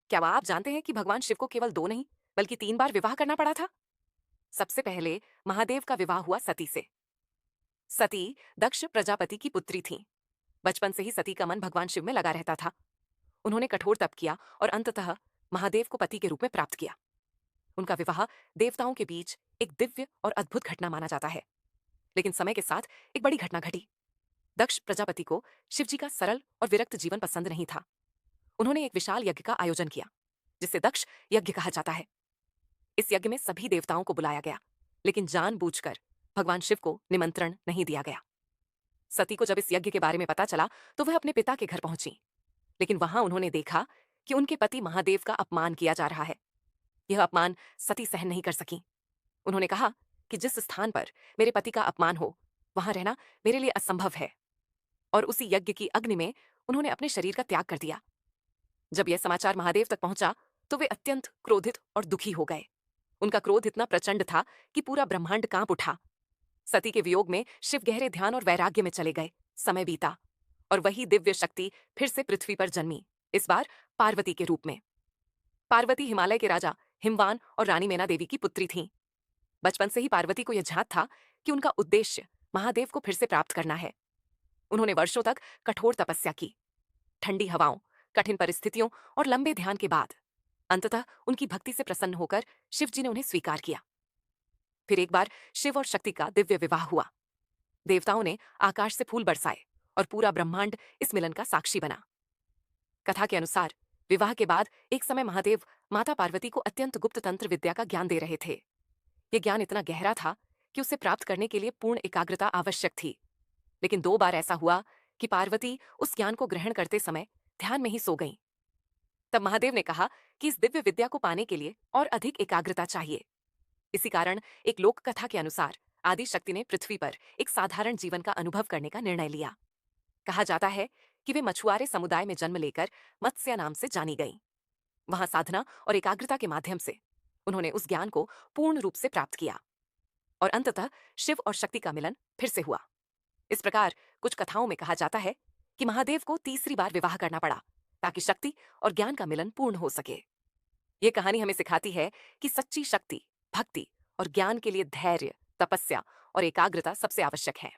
क्या आप जानते हैं कि भगवान शिव को केवल 2 नहीं, बल्कि 3 बार विवाह करना पड़ा था? सबसे पहले महादेव का विवाह हुआ सती से। सती दक्ष प्रजापति की पुत्री थीं। बचपन से ही सती का मन भगवान शिव में लगा रहता था। उन्होंने कठोर तप किया और अंततः महादेव को पति के रूप में प्राप्त किया। उनका विवाह देवताओं के बीच एक दिव्य और अद्भुत घटना माना जाता है। लेकिन समय के साथ एक बड़ी घटना घटी। दक्ष प्रजापति को शिवजी का सरल और विरक्त जीवन पसंद नहीं था। उन्होंने एक विशाल यज्ञ का आयोजन किया, जिसे दक्ष यज्ञ कहा जाता है। इस यज्ञ में सभी देवताओं को बुलाया गया, लेकिन जानबूझकर भगवान शिव को निमंत्रण नहीं दिया गया। सती को जब इस यज्ञ के बारे में पता चला तो वह अपने पिता के घर पहुंची, लेकिन वहां उन्होंने देखा कि उनके पति महादेव का अपमान किया जा रहा है। यह अपमान सती सहन नहीं कर सकी। उन्होंने कहा कि जिस स्थान पर मेरे पति का अपमान हो, वहां रहना मेरे लिए असंभव है। और उसी यज्ञ की अग्नि में उन्होंने अपने शरीर का त्याग कर दिया। जब यह समाचार महादेव तक पहुंचा तो वे अत्यंत क्रोधित और दुखी हो गए। उनका क्रोध इतना प्रचंड था कि पूरा ब्रह्मांड कांप उठा। सती के वियोग में शिव गहरे ध्यान और वैराग्य में चले गए। समय बीता और वही दिव्य शक्ति फिर से पृथ्वी पर जन्मी, इस बार पार्वती के रूप में। पार्वती हिमालय के राजा हिमवान और रानी मैना देवी की पुत्री थीं। बचपन से ही पार्वती को यह झांक था कि उनका उद्देश्य महादेव को फिर से प्राप्त करना है। उन्होंने वर्षों तक कठोर तपस्या की। ठंडी हवाओं, कठिन परिस्थितियों और लंबे ध्यान के बाद अंततः उनकी भक्ति से प्रसन्न होकर शिवजी ने उन्हें स्वीकार किया। फिर एक बार शिव और शक्ति का दिव्य विवाह हुआ। देवताओं ने आकाश से फूल बरसाए और पूरा ब्रह्मांड इस मिलन का साक्षी बना। कथा के अनुसार विवाह के बाद एक समय महादेव माता पार्वती को अत्यंत गुप्त तंत्र विद्या का ज्ञान दे रहे थे। यह ज्ञान इतना गहरा था कि उसे प्राप्त करने के लिए पूर्ण एकाग्रता आवश्यक थी। लेकिन 2 बार ऐसा हुआ कि पार्वती उस ज्ञान को ग्रहण करते समय ध्यान में ही सो गईं। तब महादेव ने कहा कि इस दिव्य विद्या को पाने के लिए और अधिक एकाग्रता चाहिए। इसी कारण एक लोक कथा के अनुसार आदि शक्ति ने पृथ्वी पर एक साधारण जीवन का अनुभव करने का निर्णय लिया। कहा जाता है कि वे मछुआरे समुदाय में जन्म लेकर मत्स्य नाम से जानी गईं। वहां साधना और एकाग्रता के माध्यम से उन्होंने उस ज्ञान को पूर्ण रूप से प्राप्त किया और अंततः शिव और शक्ति का मिलन फिर से हुआ। इस प्रकार कुछ कथाओं में कहा जाता है कि महादेव को तीसरी बार विवाह करना पड़ा ताकि शक्ति और ज्ञान का मिलन पूर्ण हो सके। ये कहानी हमें सिखाती है कि सच्ची शक्ति, भक्ति और ज्ञान के लिए धैर्य, तपस्या और एकाग्रता सबसे आवश्यक है।